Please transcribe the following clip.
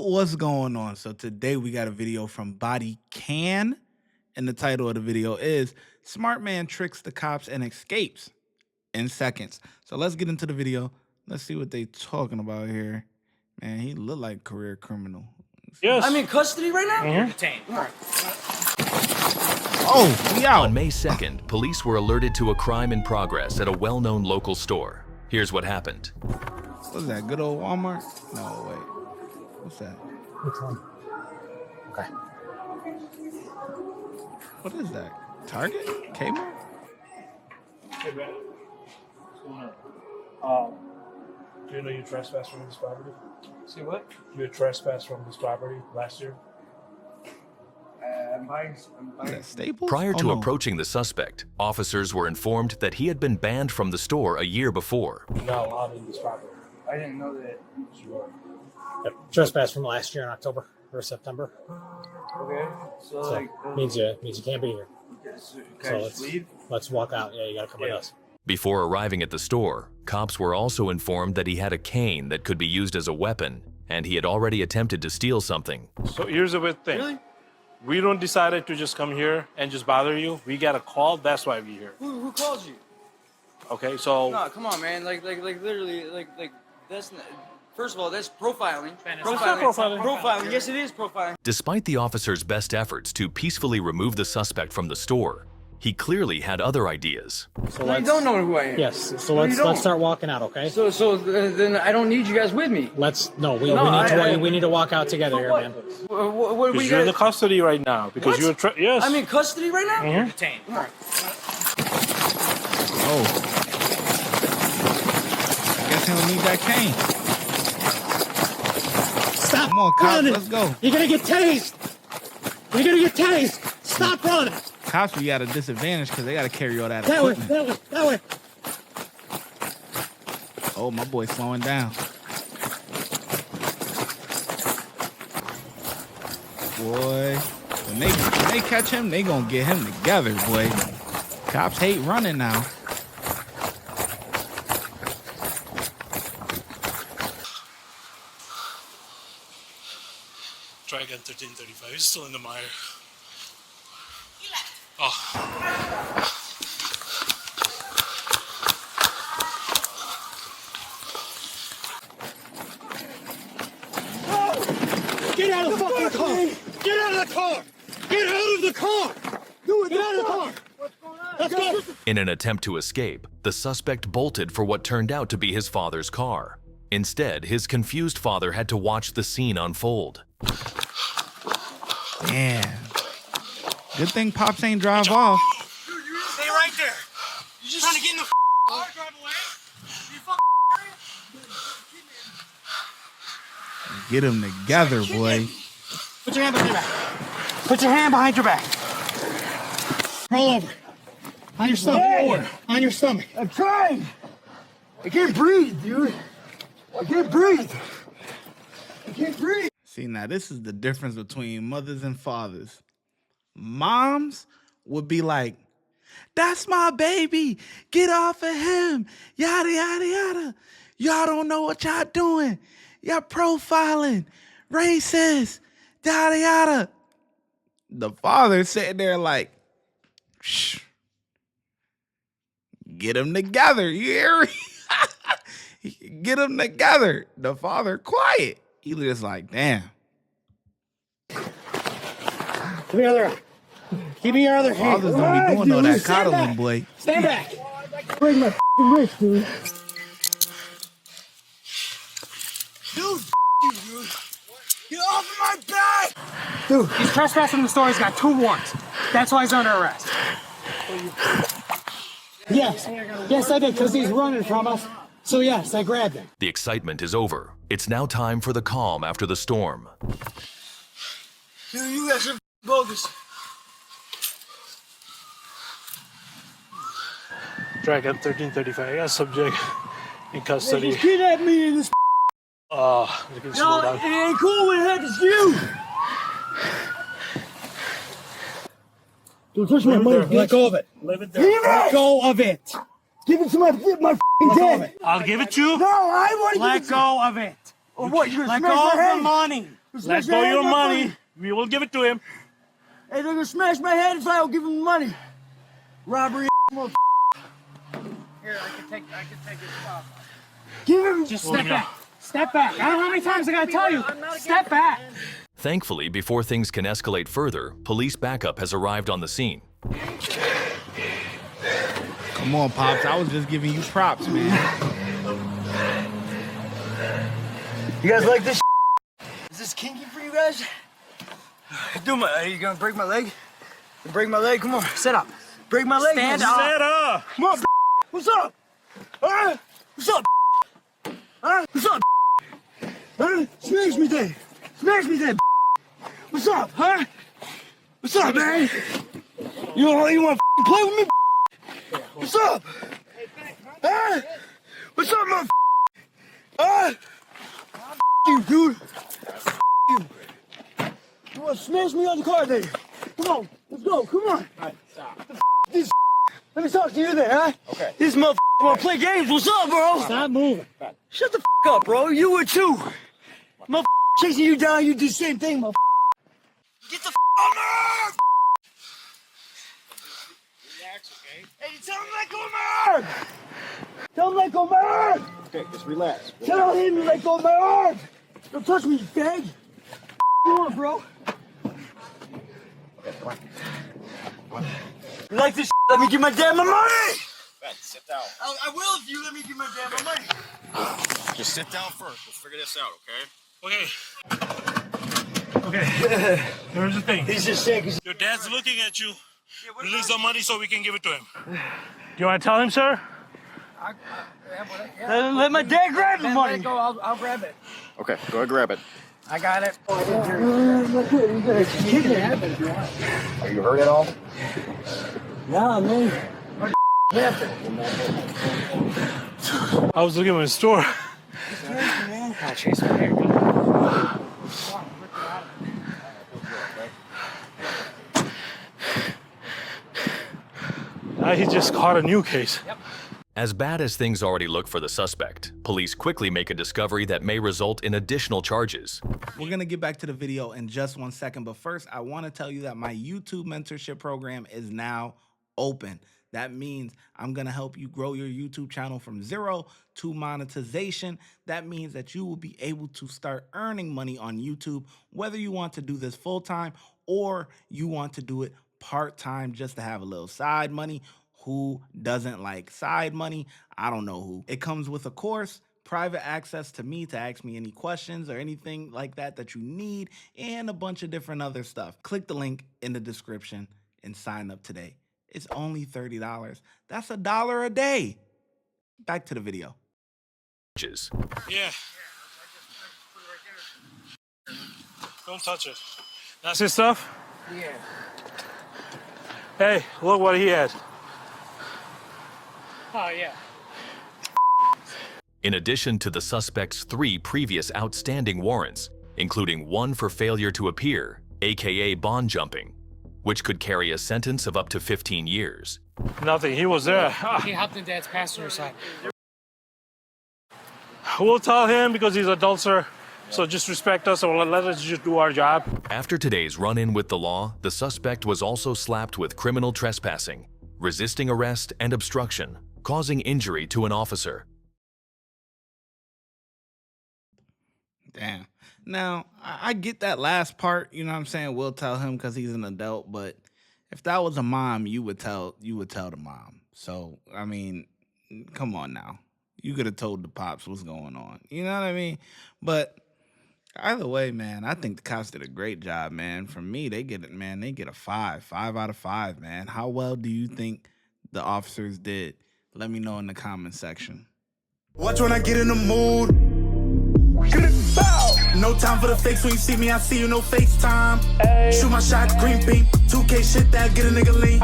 What's going on? So today we got a video from Body Can, and the title of the video is Smart Man Tricks the Cops and Escapes in Seconds. So let's get into the video. Let's see what they talking about here. Man, he look like career criminal. Yes. I'm in custody right now? Mm-hmm. Detained. Right. Oh, we out. On May 2nd, police were alerted to a crime in progress at a well-known local store. Here's what happened. What's that, good old Walmart? No, wait. What's that? Which one? Okay. What is that? Target? Kmart? Hey, man. What's going on? Do you know you trespassed from this property? See what? You trespassed from this property last year? I'm buying. Is that Staples? Prior to no. approaching the suspect, officers were informed that he had been banned from the store a year before. Not allowed in this property. I didn't know that. Sure. Yep. Trespass from last year in October or September. Okay. So like means you can't be here. Can I just leave? Let's walk out. Yeah, you gotta come with us. Before arriving at the store, cops were also informed that he had a cane that could be used as a weapon, and he had already attempted to steal something. So here's the weird thing. Really? We don't decided to just come here and just bother you. We got a call. That's why we're here. Who called you? Okay, so No, come on, man. Like literally, like that's not. First of all, that's profiling. not profiling. Profiling. Yes, it is profiling. Despite the officers' best efforts to peacefully remove the suspect from the store, he clearly had other ideas. So No, you don't know who I am. Yes. So No, you let's don't. start walking out, okay? So then I don't need you guys with me. We need to walk out together here, What? man. What because we you're in the got? custody right now. Because What? you're yes. I'm in custody right now. Mhm. Detained. Right. Oh. I guess he don't need that cane. Stop Come on, cops, running. let's go. You're gonna get tased. You're gonna get tased. Stop running. Cops be at a disadvantage because they got to carry all that That way, equipment. that way. Oh, my boy's slowing down. Boy, when they catch him, they gonna get him together, boy. Cops hate running now. Try again, 1335. He's still in the mire. Oh. Get out of the fucking car. Get out of the car. Get out of the car. Get out of the car. What's going on? Let's go. In an attempt to escape, the suspect bolted for what turned out to be his father's car. Instead, his confused father had to watch the scene unfold. Damn. Good thing Pops ain't drive off. Dude, you stay right there. You just trying to get in the car, drive away? You Get him together, boy. Put your hand behind your back. Put your hand behind your back. Roll over. On your stomach. Hey! On your stomach. I'm trying. I can't breathe, dude. I can't breathe. I can't breathe. See, now this is the difference between mothers and fathers. Moms would be like, that's my baby. Get off of him. Yada, yada, yada. Y'all don't know what y'all doing. Y'all profiling. Racist. Yada, yada. The father sitting there like, shh. Get them together. You hear me? Get them together. The father quiet. He just like, damn. Give me your other hand. Give me your other hand. Fathers don't be doing all that Stand coddling, back. boy. Stand back. Break my wrist, dude. Dude, get off of my back. Dude, he's trespassing the store. He's got 2 warrants. That's why he's under arrest. Yes. Yes, I did, because he's running from us. So, yes, I grabbed him. The excitement is over. It's now time for the calm after the storm. Dude, you guys are bogus. Try again, 1335. I got a subject in custody. Just kidnap me in this. You can slow No, it down. ain't cool when it happens to you. Don't touch my money. Let go of it. Leave it there. Leave Let it. go of it. Give it to my dead. I'll give it to you. No, I want to Let go of it. Or what? You're Let gonna go smash of my the head? money. Let go of your money. We will give it to him. Hey, they're gonna smash my head if I don't give them the money. Robbery, motherfucker. Here, I can take it off. Give him. Just step back. Step back. I don't know how many times I gotta tell you. Step back. Thankfully, before things can escalate further, police backup has arrived on the scene. Come on, Pops. I was just giving you props, man. You guys like this? Is this kinky for you guys? Are you gonna break my leg? Break my leg? Come on, sit up. Break my leg. Stand Come on. up. Stand up. Come on, what's up? Huh? What's up? Huh? What's up? Huh? Smash me then. Smash me then. What's up, huh? What's up, man? You want to play with me? What's up? Huh? What's up, motherfucker? Huh? You, dude. You. You want to smash me on the car then? Come on, let's go. Come on. All right, stop. This. Let me talk to you then, huh? Okay. This motherfucker want to play games. What's up, bro? Stop moving. Shut the up, bro. You would too. Motherfucker chasing you down. You do the same thing, motherfucker. Get the on my arm. Relax, okay? Hey, tell him let go of my arm. Tell him let go of my arm. Okay, just relax. Tell him to let go of my arm. Don't touch me, you fag. You want, bro? Okay, come on. You like this? Let me give my dad my money. Ben, sit down. I will if you let me give my dad my money. Just sit down first. We'll figure this out, okay? Okay. Here's the thing. He's just sick. Your dad's looking at you. Release the money so we can give it to him. Do you want to tell him, sir? Let my dad grab the money. Let it go. I'll grab it. Okay, go ahead, grab it. I got it. Are Are you hurt at all? Nah, man. I was looking in the store. I'll chase my hair. He just caught a new case. As bad as things already look for the suspect, police quickly make a discovery that may result in additional charges. We're going to get back to the video in just 1 second, but first I want to tell you that my YouTube mentorship program is now open. That means I'm going to help you grow your YouTube channel from 0 to monetization. That means that you will be able to start earning money on YouTube, whether you want to do this full-time or you want to do it part-time just to have a little side money. Who doesn't like side money? I don't know who. It comes with a course, private access to me to ask me any questions or anything like that that you need, and a bunch of different other stuff. Click the link in the description and sign up today. It's only $30. That's $1 a day. Back to the video. Yeah. Don't touch it. That's his stuff? Yeah. Hey, look what he had. Oh, yeah. In addition to the suspect's 3 previous outstanding warrants, including one for failure to appear, aka bond jumping, which could carry a sentence of up to 15 years. Nothing, he was there. He hopped in Dad's passenger side. We'll tell him because he's adult, sir. So just respect us or let us just do our job. After today's run-in with the law, the suspect was also slapped with criminal trespassing, resisting arrest, and obstruction, causing injury to an officer. Damn. Now, I get that last part, you know what I'm saying? We'll tell him because he's an adult, but if that was a mom, you would tell the mom. So, I mean, come on now. You could have told the pops what's going on. You know what I mean? But either way, man, I think the cops did a great job, man. For me, they get it, man. They get a 5 out of 5, man. How well do you think the officers did? Let me know in the comment section. Watch when I get in the mood. No time for the fakes. When you see me, I see you, no FaceTime. Shoot my shot, green beam. 2K shit that get a nigga lean.